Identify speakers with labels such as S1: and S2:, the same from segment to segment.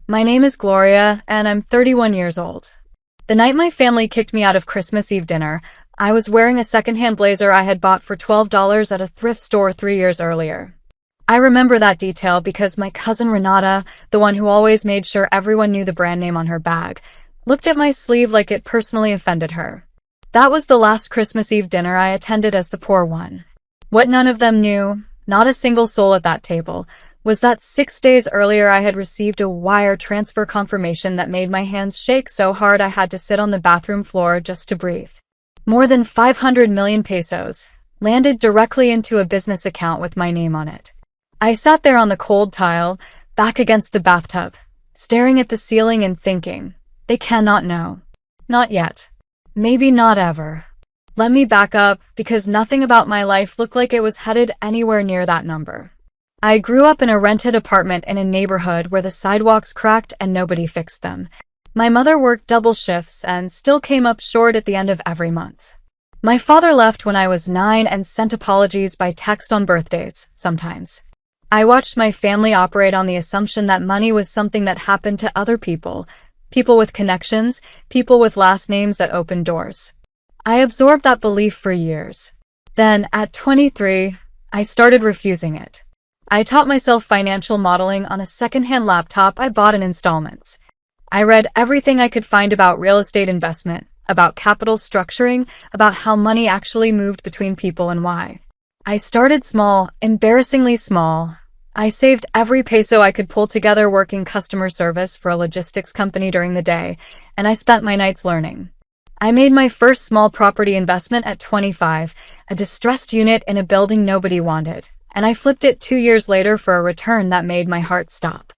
S1: My name is Gloria, and I'm 31 years old. The night my family kicked me out of Christmas Eve dinner, I was wearing a secondhand blazer I had bought for $12 at a thrift store 3 years earlier. I remember that detail because my cousin Renata, the one who always made sure everyone knew the brand name on her bag, looked at my sleeve like it personally offended her. That was the last Christmas Eve dinner I attended as the poor one. What none of them knew, not a single soul at that table, was that 6 days earlier I had received a wire transfer confirmation that made my hands shake so hard I had to sit on the bathroom floor just to breathe. More than 500 million pesos landed directly into a business account with my name on it. I sat there on the cold tile, back against the bathtub, staring at the ceiling and thinking, they cannot know. Not yet. Maybe not ever. Let me back up, because nothing about my life looked like it was headed anywhere near that number. I grew up in a rented apartment in a neighborhood where the sidewalks cracked and nobody fixed them. My mother worked double shifts and still came up short at the end of every month. My father left when I was 9 and sent apologies by text on birthdays, sometimes. I watched my family operate on the assumption that money was something that happened to other people, people with connections, people with last names that opened doors. I absorbed that belief for years. Then, at 23, I started refusing it. I taught myself financial modeling on a secondhand laptop I bought in installments. I read everything I could find about real estate investment, about capital structuring, about how money actually moved between people and why. I started small, embarrassingly small. I saved every peso I could pull together working customer service for a logistics company during the day, and I spent my nights learning. I made my first small property investment at 25, a distressed unit in a building nobody wanted, and I flipped it 2 years later for a return that made my heart stop.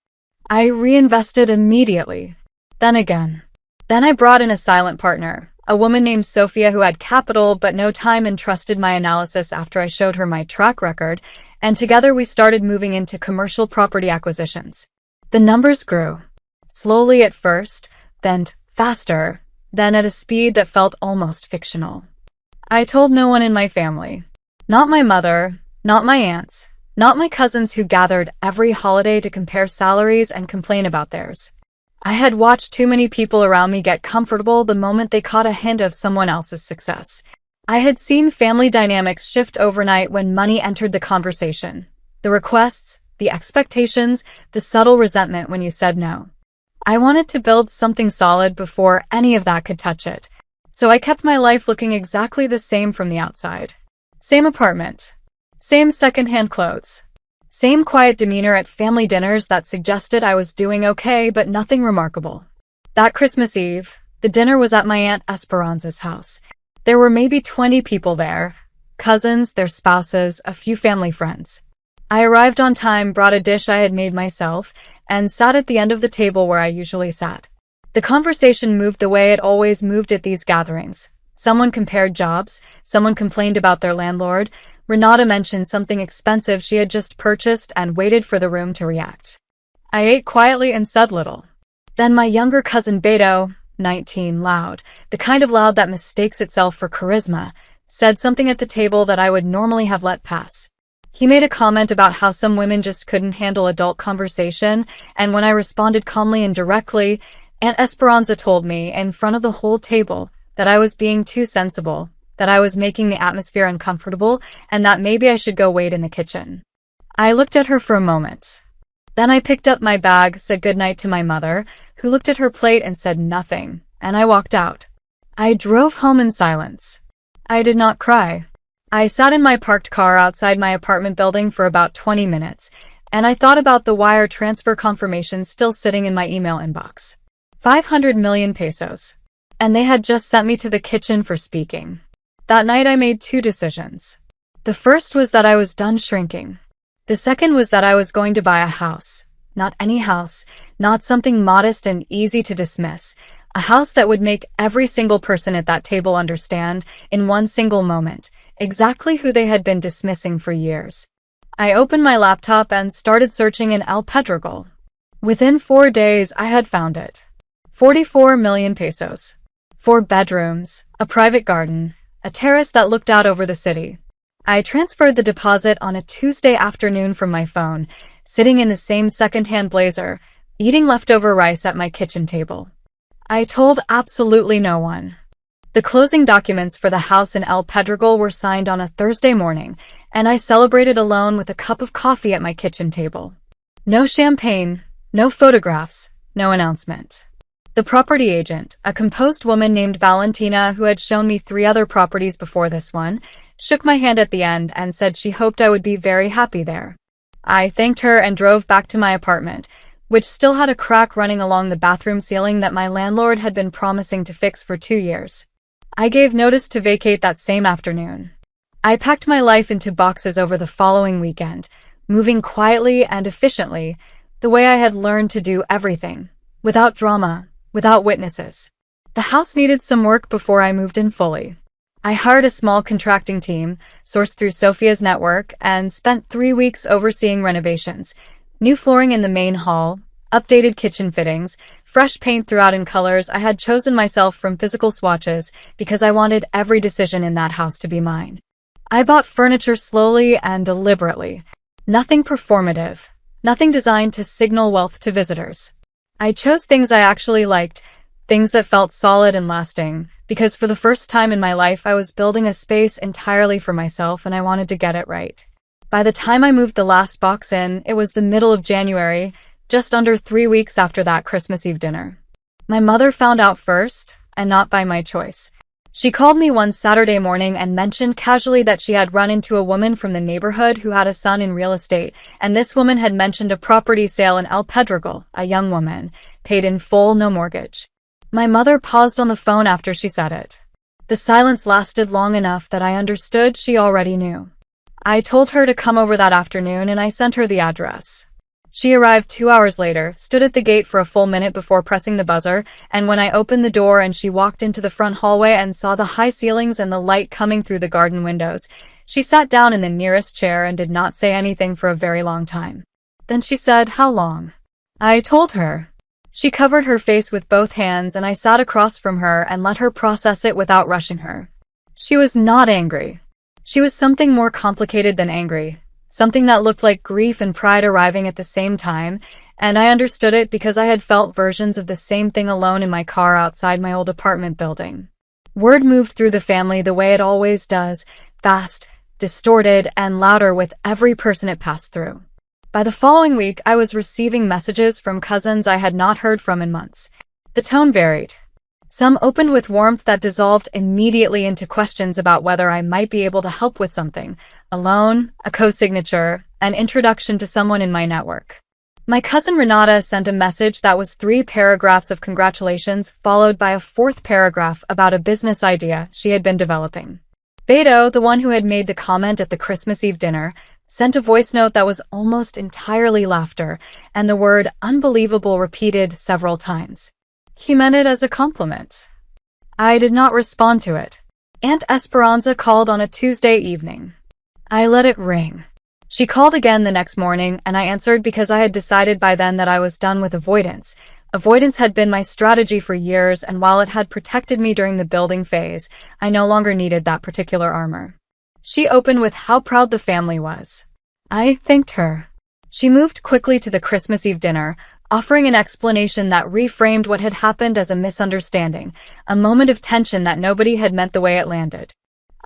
S1: I reinvested immediately. Then again. Then I brought in a silent partner, a woman named Sophia who had capital but no time and trusted my analysis after I showed her my track record, and together we started moving into commercial property acquisitions. The numbers grew. Slowly at first, then faster, then at a speed that felt almost fictional. I told no one in my family. Not my mother, not my aunts, not my cousins who gathered every holiday to compare salaries and complain about theirs. I had watched too many people around me get comfortable the moment they caught a hint of someone else's success. I had seen family dynamics shift overnight when money entered the conversation. The requests, the expectations, the subtle resentment when you said no. I wanted to build something solid before any of that could touch it. So I kept my life looking exactly the same from the outside. Same apartment. Same secondhand clothes. Same quiet demeanor at family dinners that suggested I was doing okay but nothing remarkable. That Christmas Eve, the dinner was at my Aunt Esperanza's house. There were maybe 20 people there. Cousins, their spouses, a few family friends. I arrived on time, brought a dish I had made myself, and sat at the end of the table where I usually sat. The conversation moved the way it always moved at these gatherings. Someone compared jobs, someone complained about their landlord, Renata mentioned something expensive she had just purchased and waited for the room to react. I ate quietly and said little. Then my younger cousin Beto, 19, loud, the kind of loud that mistakes itself for charisma, said something at the table that I would normally have let pass. He made a comment about how some women just couldn't handle adult conversation, and when I responded calmly and directly, Aunt Esperanza told me, in front of the whole table, that I was being too sensible, that I was making the atmosphere uncomfortable, and that maybe I should go wait in the kitchen. I looked at her for a moment. Then I picked up my bag, said goodnight to my mother, who looked at her plate and said nothing, and I walked out. I drove home in silence. I did not cry. I sat in my parked car outside my apartment building for about 20 minutes, and I thought about the wire transfer confirmation still sitting in my email inbox. 500 million pesos. And they had just sent me to the kitchen for speaking. That night I made 2 decisions. The first was that I was done shrinking. The second was that I was going to buy a house. Not any house, not something modest and easy to dismiss. A house that would make every single person at that table understand, in one single moment, exactly who they had been dismissing for years. I opened my laptop and started searching in El Pedregal. Within 4 days, I had found it. 44 million pesos. 4 bedrooms, a private garden, a terrace that looked out over the city. I transferred the deposit on a Tuesday afternoon from my phone, sitting in the same second-hand blazer, eating leftover rice at my kitchen table. I told absolutely no one. The closing documents for the house in El Pedregal were signed on a Thursday morning, and I celebrated alone with a cup of coffee at my kitchen table. No champagne, no photographs, no announcement. The property agent, a composed woman named Valentina who had shown me 3 other properties before this one, shook my hand at the end and said she hoped I would be very happy there. I thanked her and drove back to my apartment, which still had a crack running along the bathroom ceiling that my landlord had been promising to fix for 2 years. I gave notice to vacate that same afternoon. I packed my life into boxes over the following weekend, moving quietly and efficiently, the way I had learned to do everything, without drama, without witnesses. The house needed some work before I moved in fully. I hired a small contracting team, sourced through Sophia's network, and spent 3 weeks overseeing renovations. New flooring in the main hall, updated kitchen fittings, fresh paint throughout in colors I had chosen myself from physical swatches because I wanted every decision in that house to be mine. I bought furniture slowly and deliberately. Nothing performative. Nothing designed to signal wealth to visitors. I chose things I actually liked, things that felt solid and lasting, because for the first time in my life I was building a space entirely for myself and I wanted to get it right. By the time I moved the last box in, it was the middle of January, just under 3 weeks after that Christmas Eve dinner. My mother found out first, and not by my choice. She called me one Saturday morning and mentioned casually that she had run into a woman from the neighborhood who had a son in real estate, and this woman had mentioned a property sale in El Pedregal, a young woman, paid in full, no mortgage. My mother paused on the phone after she said it. The silence lasted long enough that I understood she already knew. I told her to come over that afternoon and I sent her the address. She arrived 2 hours later, stood at the gate for a full minute before pressing the buzzer, and when I opened the door and she walked into the front hallway and saw the high ceilings and the light coming through the garden windows, she sat down in the nearest chair and did not say anything for a very long time. Then she said, "How long?" I told her. She covered her face with both hands and I sat across from her and let her process it without rushing her. She was not angry. She was something more complicated than angry. Something that looked like grief and pride arriving at the same time, and I understood it because I had felt versions of the same thing alone in my car outside my old apartment building. Word moved through the family the way it always does, fast, distorted, and louder with every person it passed through. By the following week, I was receiving messages from cousins I had not heard from in months. The tone varied. Some opened with warmth that dissolved immediately into questions about whether I might be able to help with something, a loan, a co-signature, an introduction to someone in my network. My cousin Renata sent a message that was 3 paragraphs of congratulations followed by a 4th paragraph about a business idea she had been developing. Beto, the one who had made the comment at the Christmas Eve dinner, sent a voice note that was almost entirely laughter, and the word unbelievable repeated several times. He meant it as a compliment. I did not respond to it. Aunt Esperanza called on a Tuesday evening. I let it ring. She called again the next morning, and I answered because I had decided by then that I was done with avoidance. Avoidance had been my strategy for years, and while it had protected me during the building phase, I no longer needed that particular armor. She opened with how proud the family was. I thanked her. She moved quickly to the Christmas Eve dinner, offering an explanation that reframed what had happened as a misunderstanding, a moment of tension that nobody had meant the way it landed.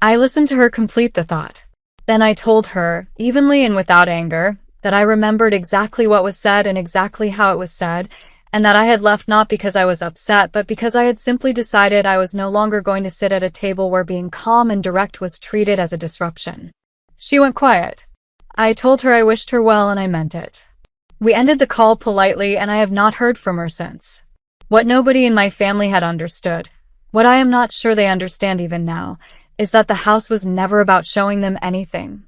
S1: I listened to her complete the thought. Then I told her, evenly and without anger, that I remembered exactly what was said and exactly how it was said, and that I had left not because I was upset, but because I had simply decided I was no longer going to sit at a table where being calm and direct was treated as a disruption. She went quiet. I told her I wished her well and I meant it. We ended the call politely and I have not heard from her since. What nobody in my family had understood, what I am not sure they understand even now, is that the house was never about showing them anything.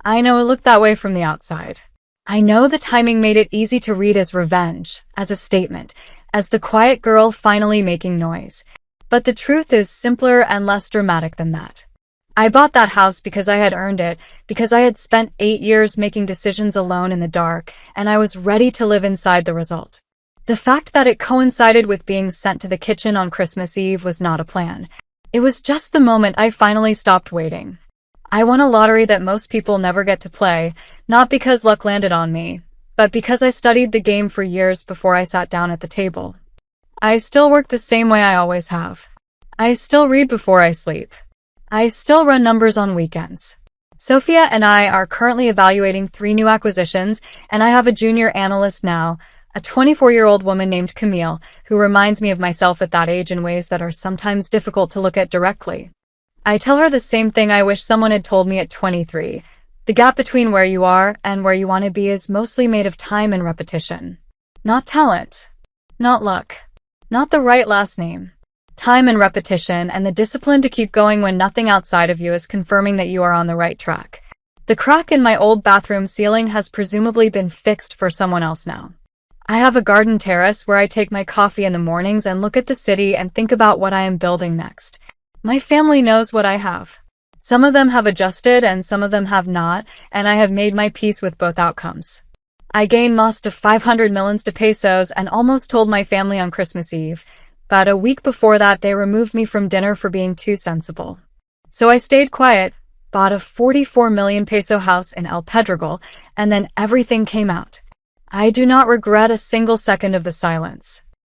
S1: I know it looked that way from the outside. I know the timing made it easy to read as revenge, as a statement, as the quiet girl finally making noise. But the truth is simpler and less dramatic than that. I bought that house because I had earned it, because I had spent 8 years making decisions alone in the dark, and I was ready to live inside the result. The fact that it coincided with being sent to the kitchen on Christmas Eve was not a plan. It was just the moment I finally stopped waiting. I won a lottery that most people never get to play, not because luck landed on me, but because I studied the game for years before I sat down at the table. I still work the same way I always have. I still read before I sleep. I still run numbers on weekends. Sophia and I are currently evaluating 3 new acquisitions, and I have a junior analyst now, a 24-year-old woman named Camille, who reminds me of myself at that age in ways that are sometimes difficult to look at directly. I tell her the same thing I wish someone had told me at 23. The gap between where you are and where you want to be is mostly made of time and repetition. Not talent. Not luck. Not the right last name. Time and repetition, and the discipline to keep going when nothing outside of you is confirming that you are on the right track. The crack in my old bathroom ceiling has presumably been fixed for someone else now. I have a garden terrace where I take my coffee in the mornings and look at the city and think about what I am building next. My family knows what I have. Some of them have adjusted and some of them have not, and I have made my peace with both outcomes. I gained most of 500 millions to pesos and almost told my family on Christmas Eve, but a week before that they removed me from dinner for being too sensible. So I stayed quiet, bought a 44 million peso house in El Pedregal, and then everything came out. I do not regret a single second of the silence.